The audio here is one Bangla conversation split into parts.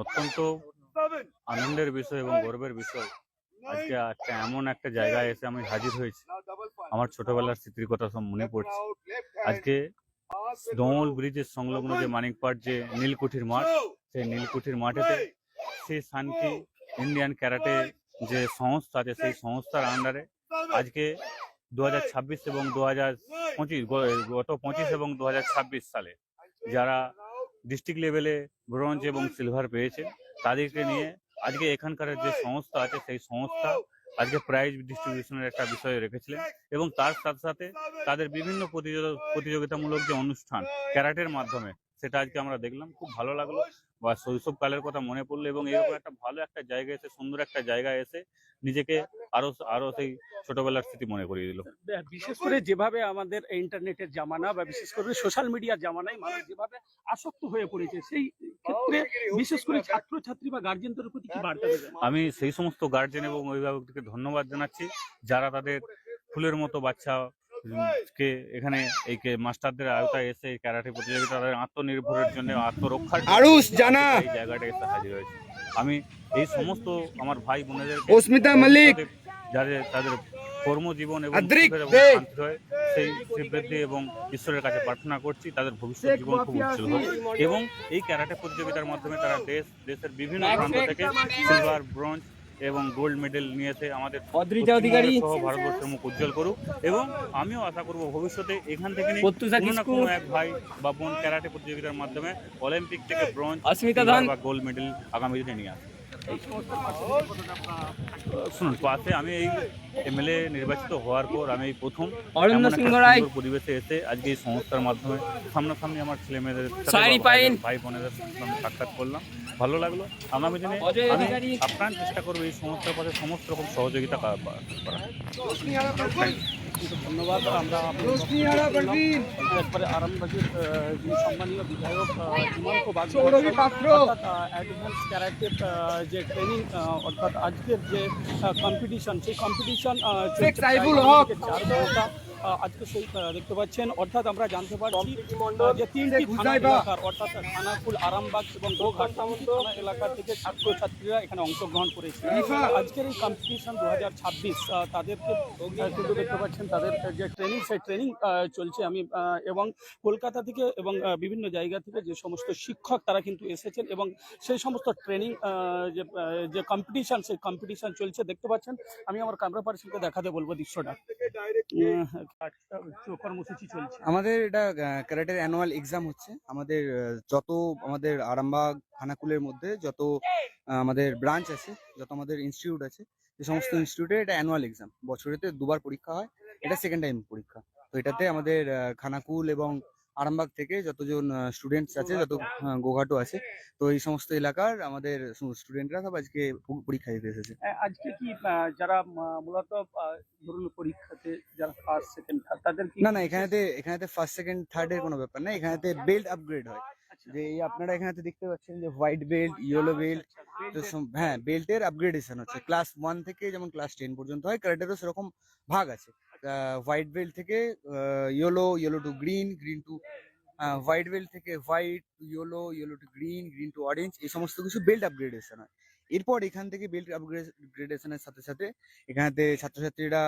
অত্যন্ত আনন্দের বিষয় এবং গর্বের বিষয়। আজকে একটা এমন একটা জায়গায় এসে আমি হাজির হয়েছি, আমার ছোটবেলার স্মৃতির কথা সব মনে পড়ছে। আজকে দমল ব্রিজের সংলগ্ন যে মানিকপাট যে নীলকুঠির মাঠ, সেই নীলকুঠির মাঠেতে সেই শান্তি ইন্ডিয়ান ক্যারাটে যে সংস্থা আছে, সেই সংস্থার আন্ডারে আজকে 2026 এবং 2025 গত 25 এবং 2026 সালে যারা ডিস্ট্রিক্ট লেভেলে ব্রোঞ্জ এবং সিলভার পেয়েছে, তাদেরকে নিয়ে আজকে এখানকার যে সংস্থা আছে, সেই সংস্থা আজকে প্রাইজ ডিস্ট্রিবিউশনের একটা বিষয় রেখেছিলেন এবং তার সাথে সাথে তাদের বিভিন্ন প্রতিযোগিতামূলক যে অনুষ্ঠান ক্যারাটের মাধ্যমে, সেটা আজকে আমরা দেখলাম। খুব ভালো লাগলো, বা শৈশবকালের কথা মনে পড়লো এবং এরকম একটা ভালো একটা জায়গায় এসে, সুন্দর একটা জায়গায় এসে নিজেকে আরো আরো সেই ছোটবেলার স্মৃতি মনে করিয়ে দিল। বিশেষ করে যেভাবে আমাদের ইন্টারনেটের জামানা বা বিশেষ করে সোশ্যাল মিডিয়ার জামানায় মানুষ যেভাবে আসক্ত হয়ে পড়েছে, সেই ক্ষেত্রে বিশেষ করে ছাত্রছাত্রী বা গার্জেনদের প্রতি কি বার্তা দেবেন? আমি সেই সমস্ত গার্জেন এবং অভিভাবকদেরকে ধন্যবাদ জানাচ্ছি যারা তাদের ফুলের মতো বাচ্চা কে এখানে এই মাস্টারদের আওতায় এসে এই ক্যারাটে প্রতিযোগিতা তাদের আত্মনির্ভরের জন্য, আত্মরক্ষার জন্য এই জায়গাটা এসে হাজির হয়েছে। আমি এই সমস্ত আমার ভাই বোনেদের যাদের তাদের কর্মজীবন এবং শান্তি হয়, সেই শ্রীবৃদ্ধি এবং ঈশ্বরের কাছে প্রার্থনা করছি তাদের ভবিষ্যৎ জীবন খুব উজ্জ্বল হোক এবং এই ক্যারাটে প্রতিযোগিতার মাধ্যমে তারা দেশের বিভিন্ন প্রান্ত থেকে সিলভার, ব্রোঞ্জ এবং গোল্ড মেডেল নিয়ে এসে আমাদের সহ ভারতবর্ষের মুখ উজ্জ্বল করুক। এবং আমিও আশা করব ভবিষ্যতে এখান থেকে কোনো না কোনো এক ভাই বা বোন ক্যারাটে প্রতিযোগিতার মাধ্যমে অলিম্পিক থেকে ব্রোঞ্জ বা গোল্ড মেডেল আগামী দিনে নিয়ে আসে। শুনুন, পাশে আমি এই এমএলএ নির্বাচিত হওয়ার পর আমি এই প্রথম পরিবেশে এসে আজকে এই সংস্থার মাধ্যমে সামনাসামনি আমার ছেলে মেয়েদের ভাই বোনেদের সাক্ষাৎ করলাম, ভালো লাগলো। আগামী দিনে আমি আপ্রাণ চেষ্টা করবো এই সংস্থার পথে সমস্ত রকম সহযোগিতা করা। ধন্যবাদ। আমরা একবারে আরামবাগের যিনি সম্মানীয় বিধায়ক হিমাঙ্কু অ্যাডভান্স ক্যারাটের যে ট্রেনিং, অর্থাৎ আজকের যে কম্পিটিশন, সেই কম্পিটিশন চলছে 4 ঘন্টা। আজকে সেই দেখতে পাচ্ছেন, অর্থাৎ আমরা জানতে পারছি যে 3টি থানা এলাকার, অর্থাৎ খানাকুল, আরামবাগ এবং গোঘাট থানা এলাকা থেকে ছাত্রছাত্রীরা এখানে অংশগ্রহণ করেছে। আজকের এই কম্পিটিশন 2026 তাদেরকে কিন্তু দেখতে পাচ্ছেন তাদের যে ট্রেনিং, সেই ট্রেনিং চলছে। আমি এবং কলকাতা থেকে এবং বিভিন্ন জায়গা থেকে যে সমস্ত শিক্ষক তারা কিন্তু এসেছেন এবং সেই সমস্ত ট্রেনিং যে কম্পিটিশন, সেই কম্পিটিশন চলছে দেখতে পাচ্ছেন। আমি আমার ক্যামেরা পার্সনকে দেখাতে বলবো দৃশ্যটা। কর্মসূচি চলছে আমাদের, এটা ক্যারাটের অ্যানুয়াল এক্সাম হচ্ছে। আমাদের যত আমাদের আরামবাগ খানাকুলের মধ্যে যত আমাদের ব্রাঞ্চ আছে, যত আমাদের ইনস্টিটিউট আছে, যে সমস্ত ইনস্টিটিউটে এটা অ্যানুয়াল এক্সাম, বছরেতে 2বার পরীক্ষা হয়। এটা সেকেন্ড টাইম পরীক্ষা। তো এটাতে আমাদের খানাকুল এবং আরামবাগ থেকে যতজন স্টুডেন্টস আছে, যত গোঘাটও আছে, তো এই সমস্ত এলাকার আমাদের স্টুডেন্টরা সব আজকে পরীক্ষা দিতে এসেছে। আজকে কি যারা মূলত ধরুন পরীক্ষাতে যারা ফার্স্ট সেকেন্ড থার্ড, তাদের কি না, এখানেতে ফার্স্ট সেকেন্ড থার্ডের কোনো ব্যাপার না। এখানেতে বেল্ট আপগ্রেড হয়। যে এই আপনারা এখানেতে দেখতে পাচ্ছেন যে হোয়াইট বেল্ট, ইয়েলো বেল্ট, তো হ্যাঁ, বেল্টের আপগ্রেডেশন হচ্ছে। ক্লাস 1 থেকে যেমন ক্লাস 10 পর্যন্ত হয়, ক্যারাটেরও সেরকম ভাগ আছে। হোয়াইট বেল্ট থেকে yellow to green, green to white belt থেকে white to yellow to green, green to orange, এই সমস্ত কিছু বেল্ট আপগ্রেডেশন হয়। এরপর এখান থেকে বেল্ট আপগ্রেডেশনের সাথে সাথে এখানেতে ছাত্রছাত্রীরা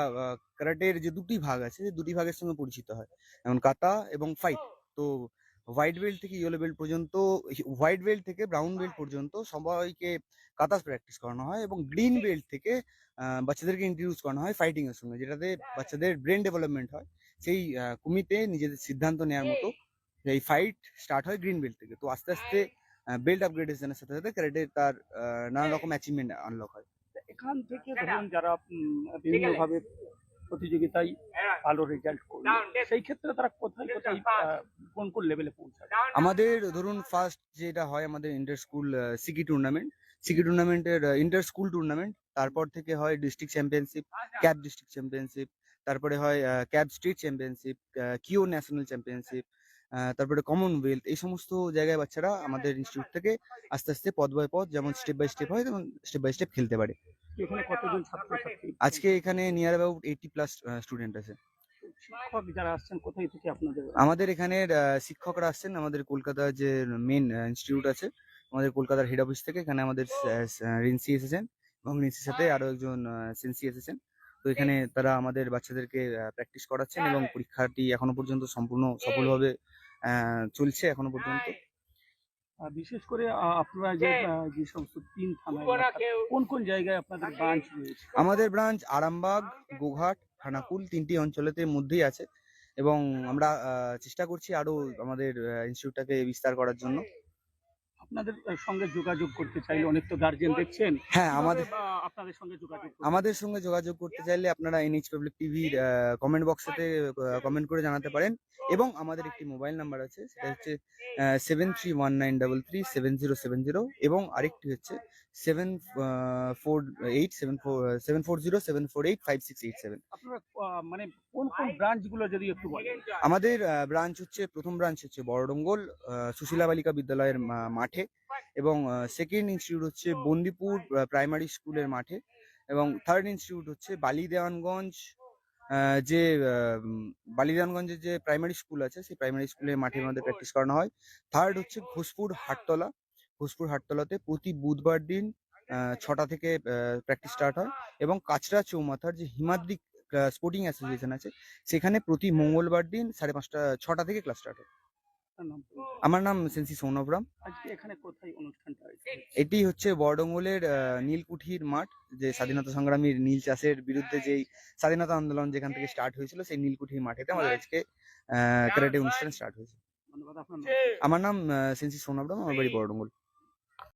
ক্যারাটের যে 2টি ভাগ আছে, সেই 2টি ভাগের সঙ্গে পরিচিত হয়, যেমন কাতা এবং ফাইট। তো হোয়াইট বেল্ট থেকে ইয়েলো বেল্ট পর্যন্ত, হোয়াইট বেল্ট থেকে ব্রাউন বেল্ট পর্যন্ত সবাইকে কাতা প্র্যাকটিস করানো হয় এবং গ্রিন বেল্ট থেকে বাচ্চাদেরকে ইন্ট্রোডিউস করানো হয় ফাইটিং এর সঙ্গে, যেটাতে বাচ্চাদের ব্রেন ডেভেলপমেন্ট হয়। সেই কুমিতে নিজেদের সিদ্ধান্ত নেওয়ার মতো এই ফাইট স্টার্ট হয় গ্রিন বেল্ট থেকে। তো আস্তে আস্তে বেল্ট আপগ্রেডেশনের সাথে সাথে ক্যারাটে তার নানা রকম অ্যাচিভমেন্ট আনলক হয়। এখান থেকে ধরুন যারা বিভিন্নভাবে প্রতিযোগিতায় ভালো রেজাল্ট করবে, সেই ক্ষেত্রে তারা কোথায় কোথায় কোন কোন লেভেলে পৌঁছাবে? আমাদের ধরুন ফার্স্ট যেটা হয়, আমাদের ইন্টার স্কুল সিকি টুর্নামেন্টের ইন্টার স্কুল টুর্নামেন্ট, তারপর থেকে হয় district championship, cap district championship, তারপরে হয় ক্যাপ স্টেট চ্যাম্পিয়নশিপ, কিও ন্যাশনাল চ্যাম্পিয়নশিপ, তারপরে কমনওয়েলথ। এই সমস্ত জায়গায় বাচ্চারা আমাদের ইনস্টিটিউট থেকে আস্তে আস্তে পদ বাই পদ, যেমন স্টেপ বাই স্টেপ হয়, তেমন স্টেপ বাই স্টেপ খেলতে পারে। এখানে কতজন ছাত্রছাত্রী? আজকে এখানে নিয়ার অ্যাবাউট 80+ স্টুডেন্ট আছে। শিক্ষক যারা আসছেন কোথায় থেকে আপনাদের? আমাদের এখানের শিক্ষকরা আসছেন আমাদের কলকাতা যে মেন ইনস্টিটিউট আছে, আমাদের কলকাতার হেড অফিস থেকে। এখানে আমাদের রিন্সি এসেছেন এবং রিন্সির সাথে আরো একজন সেন্সি এসেছেন। তো এখানে তারা আমাদের বাচ্চাদেরকে প্র্যাকটিস করাচ্ছেন এবং পরীক্ষাটি এখনো পর্যন্ত সম্পূর্ণ সফলভাবে চলছে এখনো পর্যন্ত। বিশেষ করে আপনারা যে সমস্ত 3 থানা এলাকা, কোন কোন জায়গায় আপনাদের ব্রাঞ্চ রয়েছে? আমাদের ব্রাঞ্চ আরামবাগ, গোঘাট, খানাকুল 3টি অঞ্চলের মধ্যেই আছে এবং আমরা চেষ্টা করছি আরো আমাদের ইনস্টিটিউটটাকে বিস্তার করার জন্য। আপনাদের সঙ্গে যোগাযোগ করতে চাইলে অনেক তো গার্জেন দেখছেন, হ্যাঁ, কিভাবে আপনাদের সঙ্গে যোগাযোগ করবে? আমাদের সঙ্গে যোগাযোগ করতে চাইলে আপনারা এনএইচ পাবলিক টিভির কমেন্ট বক্সেতে কমেন্ট করে জানাতে পারেন এবং আমাদের একটি মোবাইল নাম্বার আছে, সেটা হচ্ছে 7319337070 এবং আরেকটি হচ্ছে 74874747485687। আপনারা মানে কোন কোন ব্রাঞ্চ গুলো যদি একটু বলেন? আমাদের ব্রাঞ্চ হচ্ছে, প্রথম ব্রাঞ্চ হচ্ছে বড়ডঙ্গল সুশীলা বালিকা বিদ্যালয়ের মাঠে এবং সেকেন্ড ইনস্টিটিউট হচ্ছে বন্দিপুর প্রাইমারি স্কুলের মাঠে এবং থার্ড ইনস্টিটিউট হচ্ছে বালিদেওয়ানগঞ্জ যে বালিদেওয়ানগঞ্জের যে প্রাইমারি স্কুল আছে সেই প্রাইমারি স্কুলের মাঠে আমাদের প্র্যাকটিস করানো হয়। থার্ড হচ্ছে ঘোষপুর হাটতলাতে প্রতি বুধবার দিন 6টা থেকে প্র্যাকটিস স্টার্ট হয় এবং কাচরা চৌমাথার যে হিমাদ্রি স্পোর্টিং অ্যাসোসিয়েশন আছে সেখানে প্রতি মঙ্গলবার দিন 6টা থেকে ক্লাস স্টার্ট হয়। আপনার নাম বলুন। আমার নাম সেন্সি সৌনভরাম। আজকে এখানে কোথায় অনুষ্ঠানটা হয়েছে? এটি হচ্ছে বড়ডঙ্গলের নীলকুঠির মাঠ, যে স্বাধীনতা সংগ্রামীর নীল চাষের বিরুদ্ধে যেই স্বাধীনতা আন্দোলন যেখান থেকে স্টার্ট হয়েছিল সেই নীলকুঠির মাঠেতে আমাদের আজকে ক্যারাটে অনুষ্ঠান স্টার্ট হয়েছে। ধন্যবাদ। আপনার নাম? আমার নাম সেন্সি সৌনভরাম, আমার বাড়ি বড়ডঙ্গল।